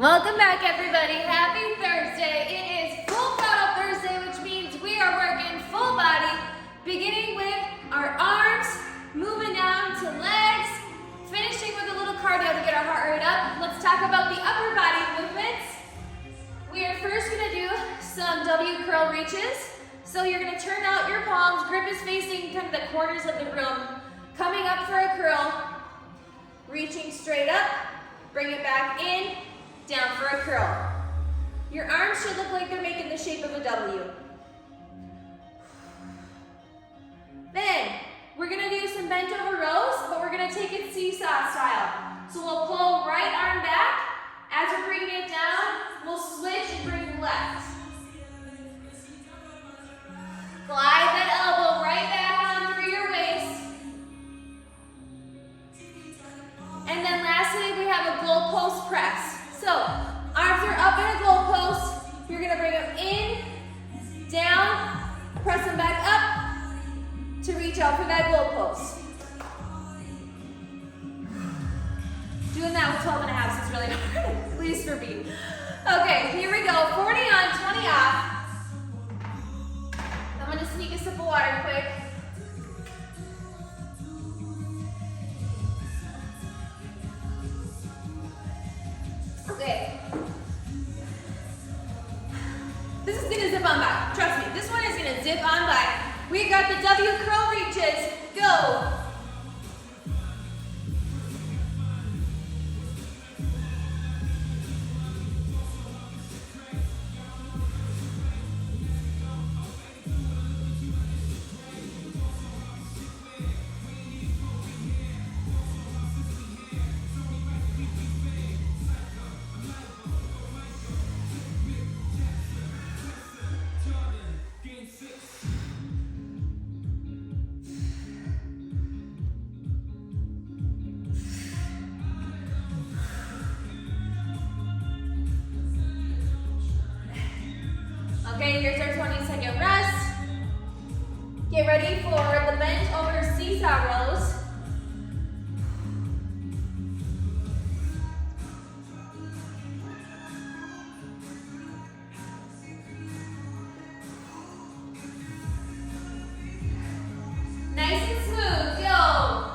Welcome back, everybody. Happy Thursday. It is Full Throttle Thursday, which means we are working full body, beginning with our arms, moving down to legs, finishing with a little cardio to get our heart rate up. Let's talk about the upper body movements. We are first going to do some W curl reaches. So you're going to turn out your palms, grip is facing kind of the corners of the room, coming up for a curl, reaching straight up, bring it back in, down for a curl. Your arms should look like they're making the shape of a W. Then, we're gonna do some bent over rows, but we're gonna take it seesaw style. So we'll pull right arm back. As we're bringing it down, we'll switch and bring left. Glide that elbow right back on through your waist. And then lastly, we have a goalpost press. So, arms are up in a goalpost. You're gonna bring them in, down, press them back up to reach out for that goalpost. Doing that with 12 and a half is really hard, at least for me. Okay, here we go. 40 on, 20 off. I'm gonna sneak a sip of water quick. Okay. This is gonna zip on by. Trust me, this one is gonna zip on by. We got the W curl reaches. Go. Okay, here's our 20-second rest. Get ready for the bent over seesaw rows. Nice and smooth, go.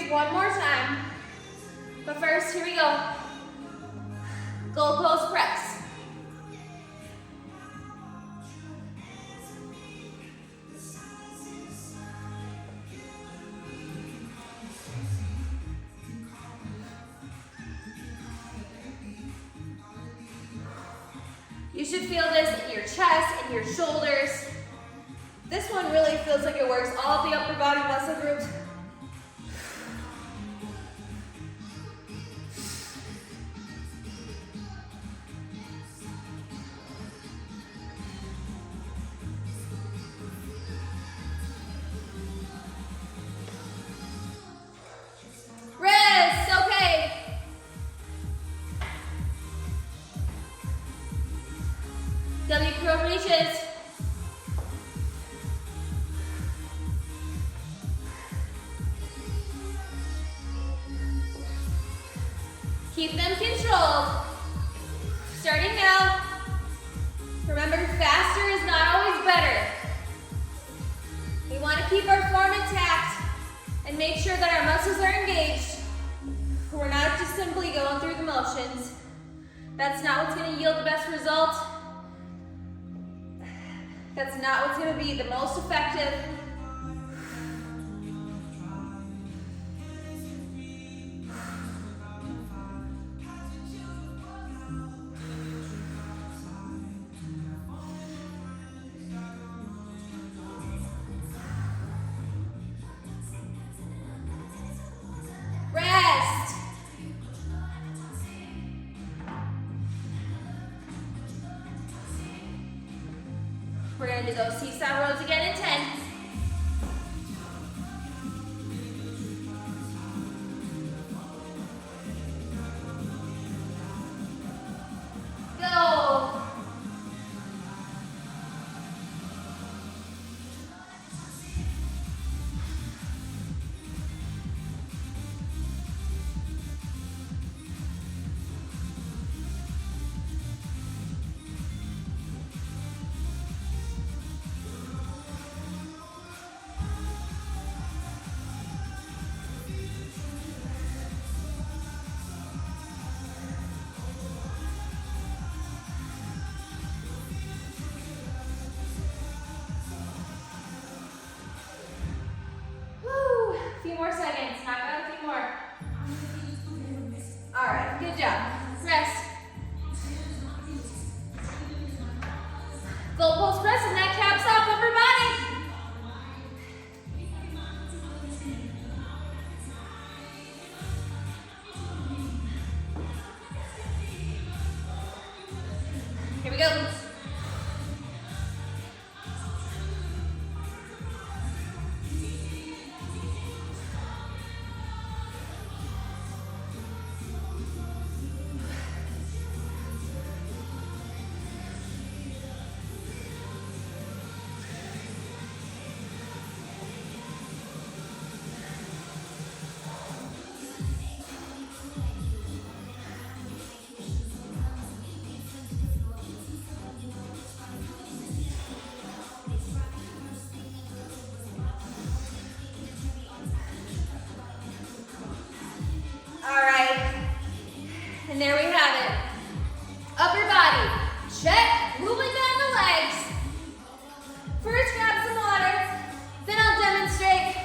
One more time. But first, here we go. Goalpost press. You should feel this in your chest and your shoulders. This one really feels like it works all the upper body muscle groups. W curl reaches. Keep them controlled. Starting now. Remember, faster is not always better. We want to keep our form intact and make sure that our muscles are engaged. We're not just simply going through the motions. That's not what's going to yield the best result. That's not what's going to be the most effective. ready to go seesaw rows again in 10. Go. Few more seconds, knock out a few more. All right, good job. Rest. Goal post press and that caps off upper body. Here we go. And there we have it. Upper body, check. Moving down the legs. First grab some water, then I'll demonstrate.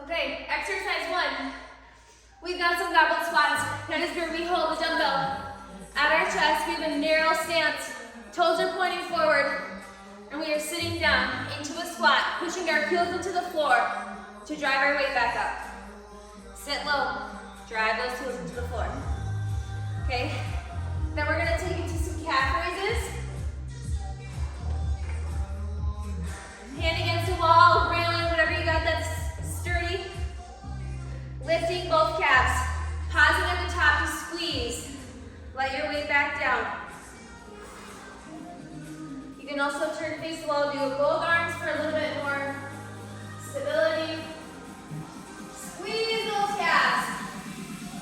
Okay, exercise 1. We've got some goblet squats. That is where we hold the dumbbell at our chest. We have a narrow stance. Toes are pointing forward. And we are sitting down into a squat, pushing our heels into the floor to drive our weight back up. Sit low, drive those heels into the floor. Okay, then we're gonna take it to some calf raises. Hand against the wall, railing, whatever you got that's sturdy. Lifting both calves, pausing at the top to squeeze. Let your weight back down. You can also turn face low, do both arms for a little bit more stability. Squeeze those calves.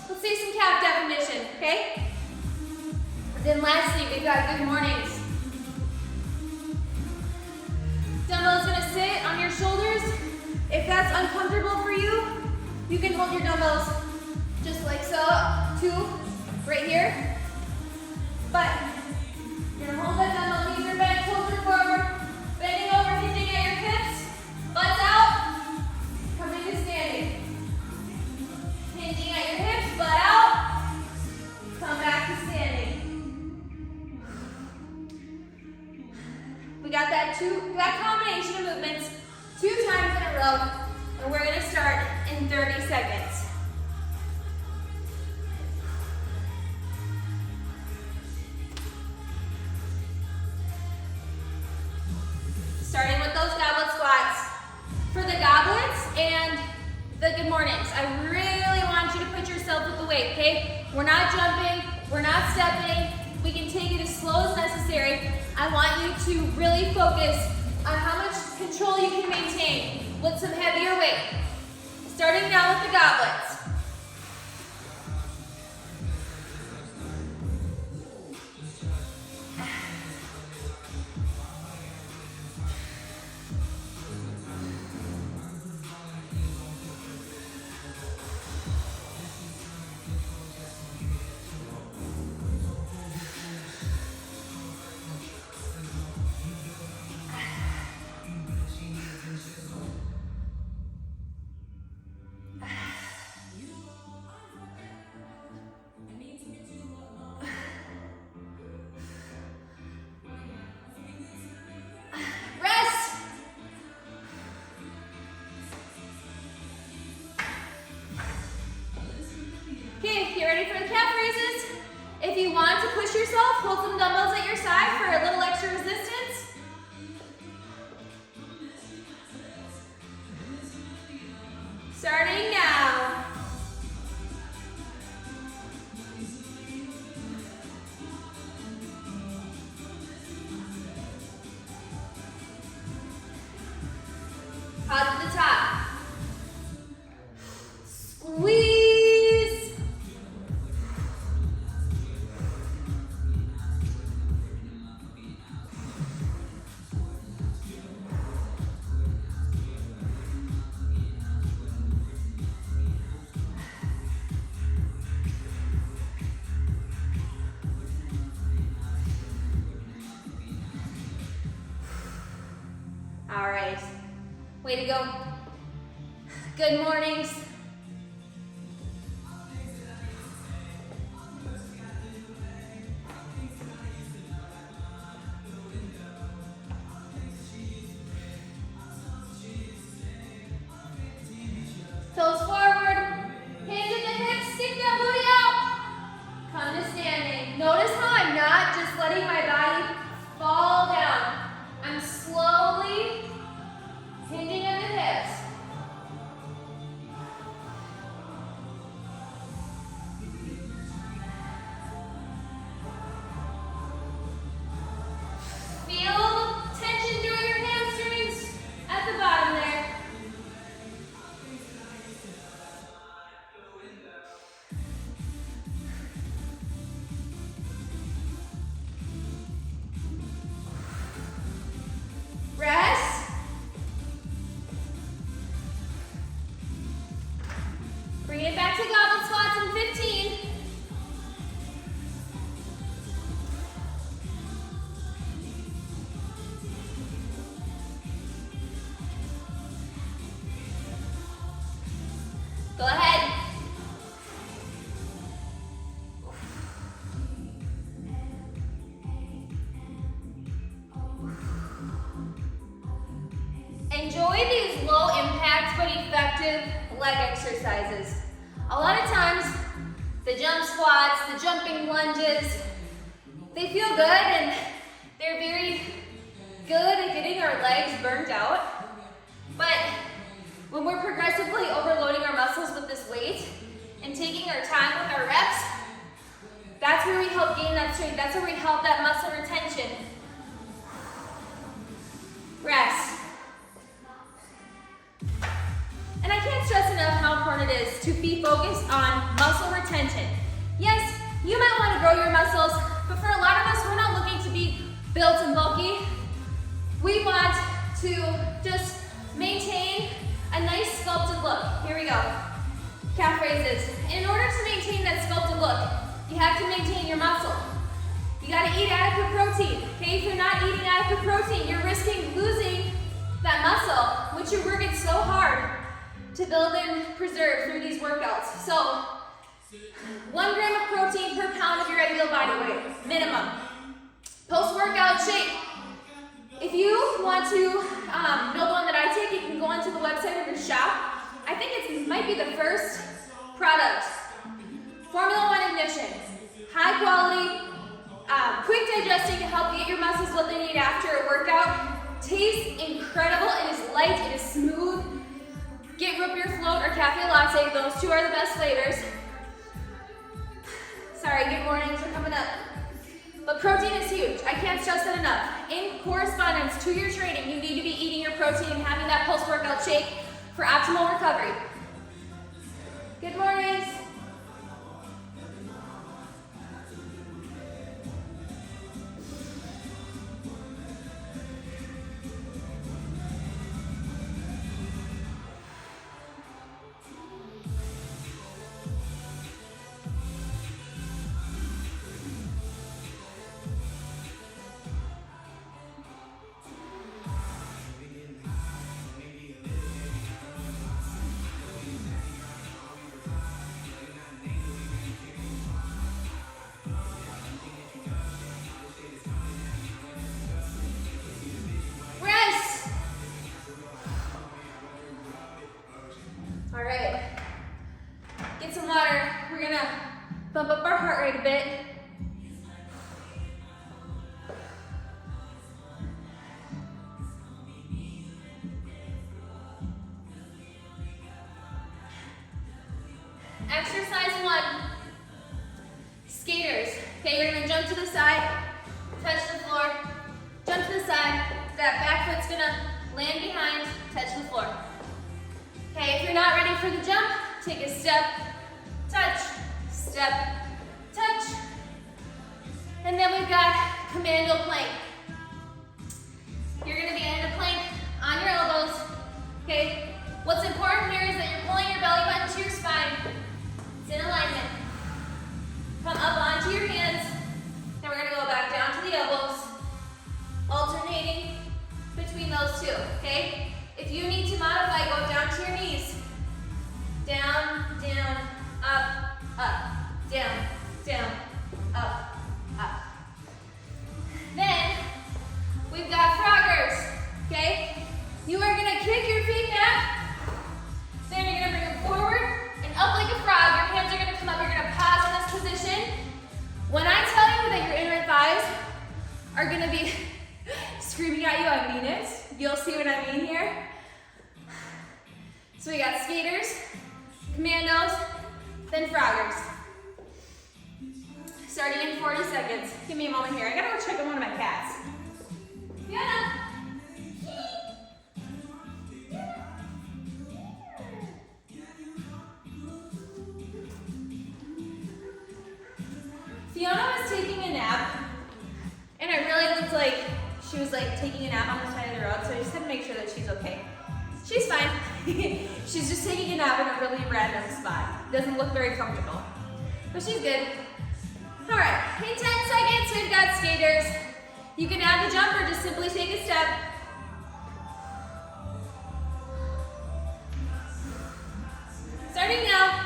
Let's see some calf definition, okay? And then lastly, we've got good mornings. Dumbbell's gonna sit on your shoulders. If that's uncomfortable for you, you can hold your dumbbells just like so, 2 right here. But you're gonna hold that dumbbell, knees are bent, toes are forward, bending over, hinging at your hips, butts out, coming to standing. Hinging at your hips, butt out, come back to standing. We got that combination of movements 2 times in a row, and we're gonna start in 30 seconds. Starting with those goblet squats. For the goblets and the good mornings, I really want you to put yourself with the weight, okay? We're not jumping, we're not stepping. We can take it as slow as necessary. I want you to really focus on how much control you can maintain with some heavier weight. Starting now with the goblets. push yourself, hold some dumbbells at your side for a little extra resistance. Starting now. Out to the top. Squeeze. All right. Way to go. Good mornings. Toes forward, hands in the hips, stick that booty out. Come to standing. Notice how I'm not just letting my body fall down. I'm slowly hinging at the hips. Feel tension through your hamstrings at the bottom there. Rest. Bring it back to goblet squats in 15. Go ahead. Enjoy these low impact but effective leg exercises. A lot of times, the jump squats, the jumping lunges, they feel good and they're very good at getting our legs burnt out. But when we're progressively overloading our muscles with this weight and taking our time with our reps, that's where we help gain that strength. That's where we help that muscle retention. Rest. And I can't stress enough how important it is to be focused on muscle retention. Yes, you might want to grow your muscles, but for a lot of us, we're not looking to be built and bulky. We want to just maintain a nice sculpted look. Here we go. Calf raises. In order to maintain that sculpted look, you have to maintain your muscle. You gotta eat adequate protein. Okay, if you're not eating adequate protein, you're risking losing that muscle, which you're working so hard to build and preserve through these workouts. So, 1 gram of protein per pound of your ideal body weight, minimum. Post-workout shake. If you want to build one that I take, you can go onto the website of your shop. I think it might be the first product. Formula 1 Ignition. High quality, quick digesting to help get your muscles what they need after a workout. Tastes incredible. It is light, it is smooth. Get root beer float or cafe latte. Those two are the best flavors. Sorry, good mornings are coming up. But protein is huge. I can't stress that enough. In correspondence to your training, you need to be eating your protein and having that post-workout shake for optimal recovery. Good mornings. jump to the side, touch the floor, jump to the side. That back foot's gonna land behind, touch the floor. Okay, if you're not ready for the jump, take a step, touch, touch. And then we've got commando plank. You're gonna be in a plank on your elbows, okay? What's important here is that you're pulling your belly button to your spine. It's in alignment. Come up onto your hands, and we're gonna go back down to the elbows, alternating between those two, okay? If you need to modify, go down to your knees. Down, down, up, up, down, down, up, up. Then, we've got froggers, okay? You are gonna kick your feet back, then you're gonna bring them forward and up like a frog. Your hands are gonna come up, you're gonna pause in this position. When I tell you that your inner thighs are gonna be screaming at you, I mean it. You'll see what I mean here. So we got skaters, commandos, then froggers. Starting in 40 seconds. Give me a moment here. I gotta go check on one of my cats. Fiona. Fiona was taking a nap, and it really looked like she was like taking a nap on the side of the road, so I just had to make sure that she's okay. She's fine. She's just taking a nap in a really random spot. Doesn't look very comfortable, but she's good. All right, in 10 seconds, we've got skaters. You can add the jump or just simply take a step. Starting now.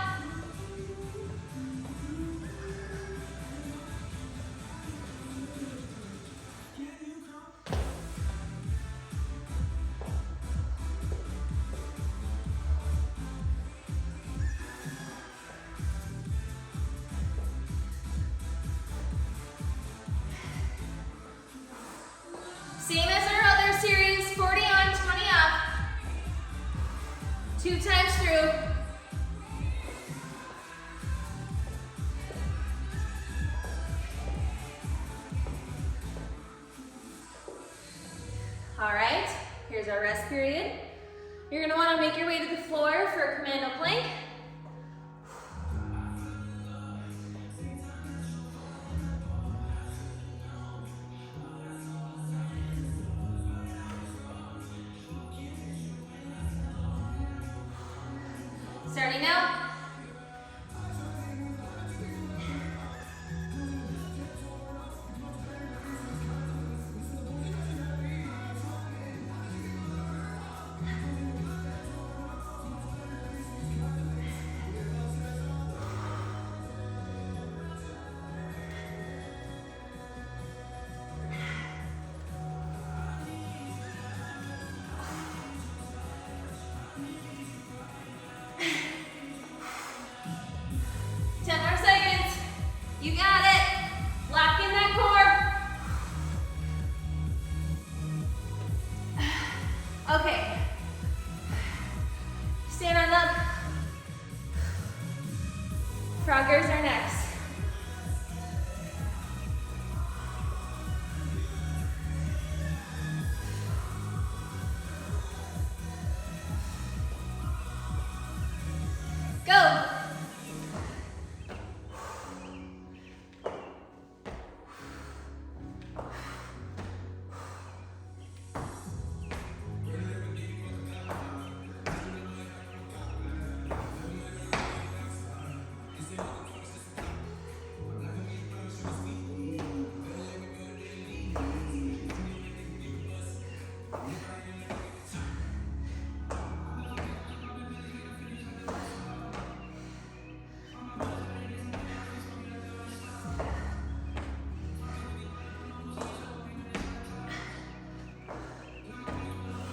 Same as our other series, 40 on, 20 off. 2 times through. All right, here's our rest period. You're gonna wanna make your way to the floor for a commando plank. Starting now. You got it. Lock in that core. Okay. Stand on up. Froggers are next. Go.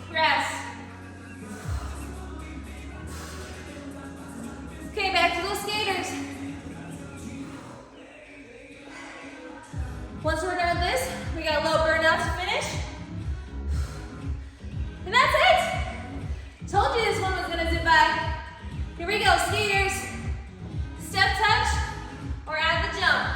Rest. Okay, back to those skaters. Once we're done with this, we got a low burnout to finish. And that's it. Told you this one was gonna zip by. Here we go, skaters. Step touch or add the jump.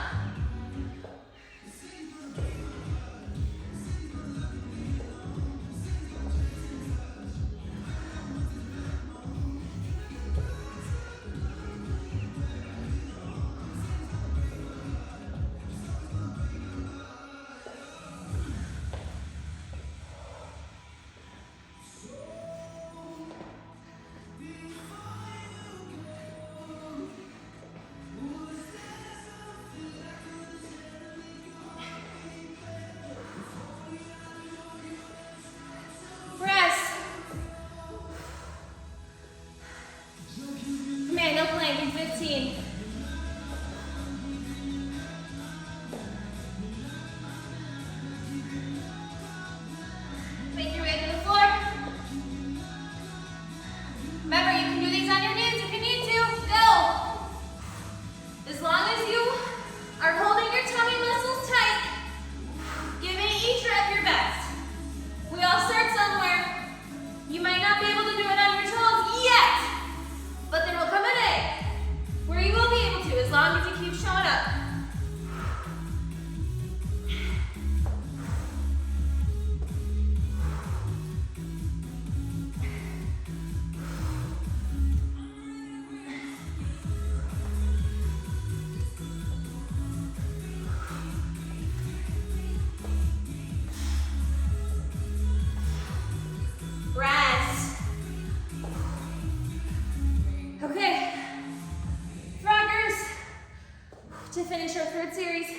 different series.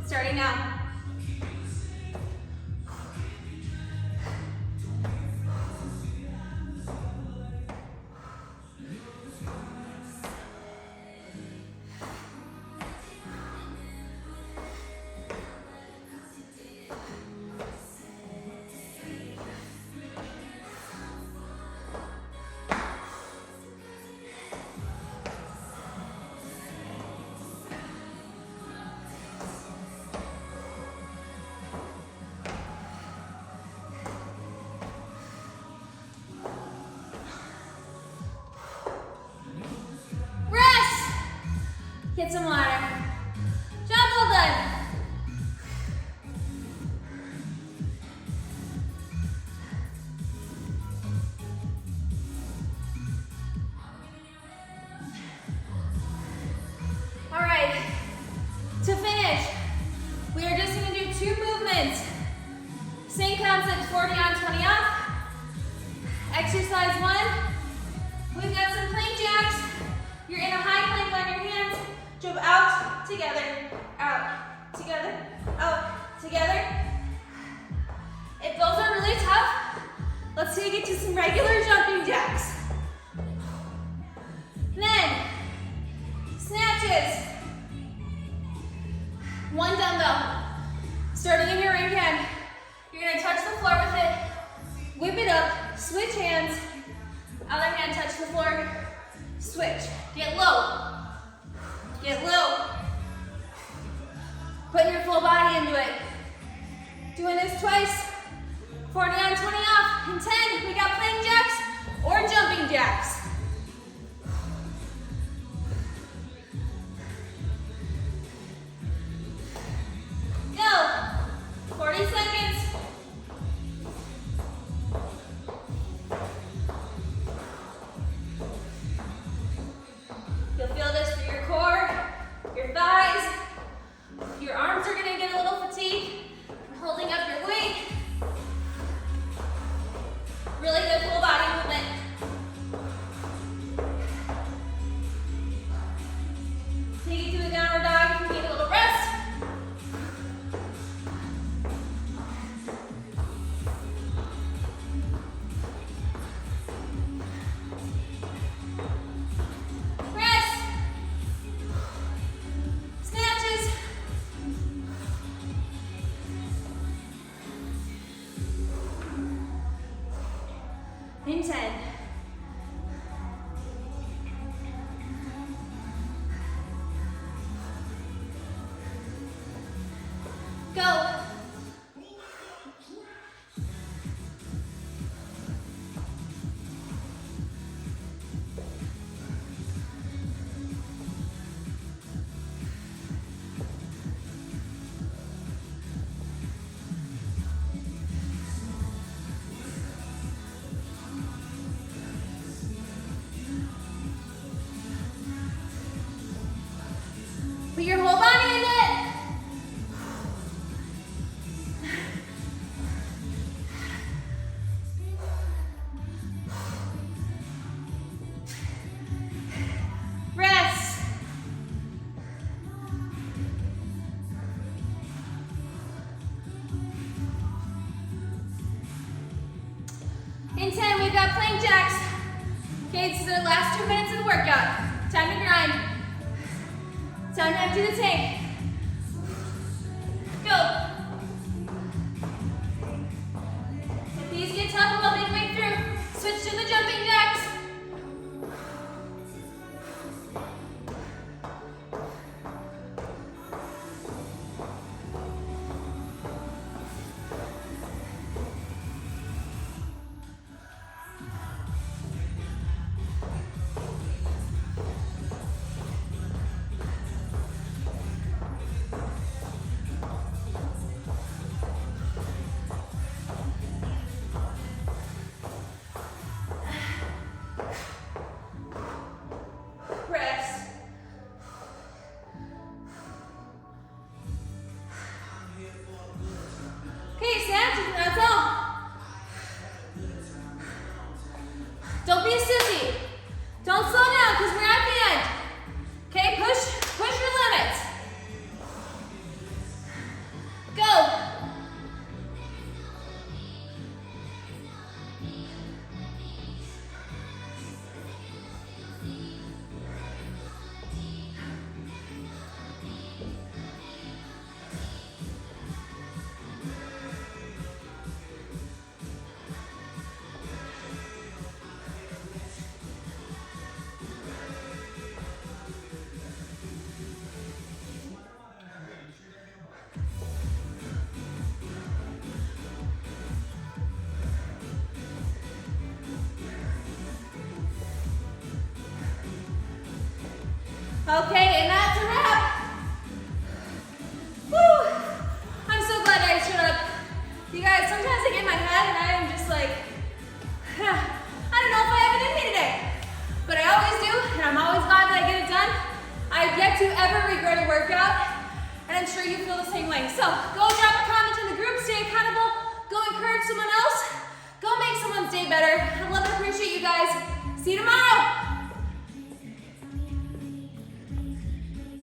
Starting now. Get some water. Job well done. All right, to finish, we are just gonna do 2 movements. Same concept, 40 on, 20 off. Exercise 1, we've got some plank jacks. You're in a high plank on your hands. Jump out, together, out, together, out, together. If those are really tough, let's take it to some regular jumping jacks. Then, snatches. 1 dumbbell. Starting in your right hand, you're gonna touch the floor with it, whip it up, switch hands, other hand touch the floor, switch. Get low. Get low. Put your full body into it. Doing this twice. 40 on, 20 off. In 10, we got plank jacks or jumping jacks. Go. 40 seconds. You'll feel this through your core, your thighs. Your arms are gonna get a little fatigued from holding up your weight. Really good full body movement. Take it to a downward dog if you need a little rest. In 10. Go. Put your whole body in it. Rest. In 10, we've got plank jacks. Okay, this is our last 2 minutes of the workout. Time to grind. Time to empty the tank. Go. If these get tough, we'll make way through. Switch to the jumping jacks. Don't be a sissy. Don't slow down because we're at the end. Okay, push your limits. Go. Okay, and that's a wrap. Woo! I'm so glad I showed up. You guys, sometimes I get in my head and I am just like, I don't know if I have it in me today. But I always do, and I'm always glad that I get it done. I've yet to ever regret a workout, and I'm sure you feel the same way. So go drop a comment in the group, stay accountable, go encourage someone else, go make someone's day better. I love and appreciate you guys. See you tomorrow.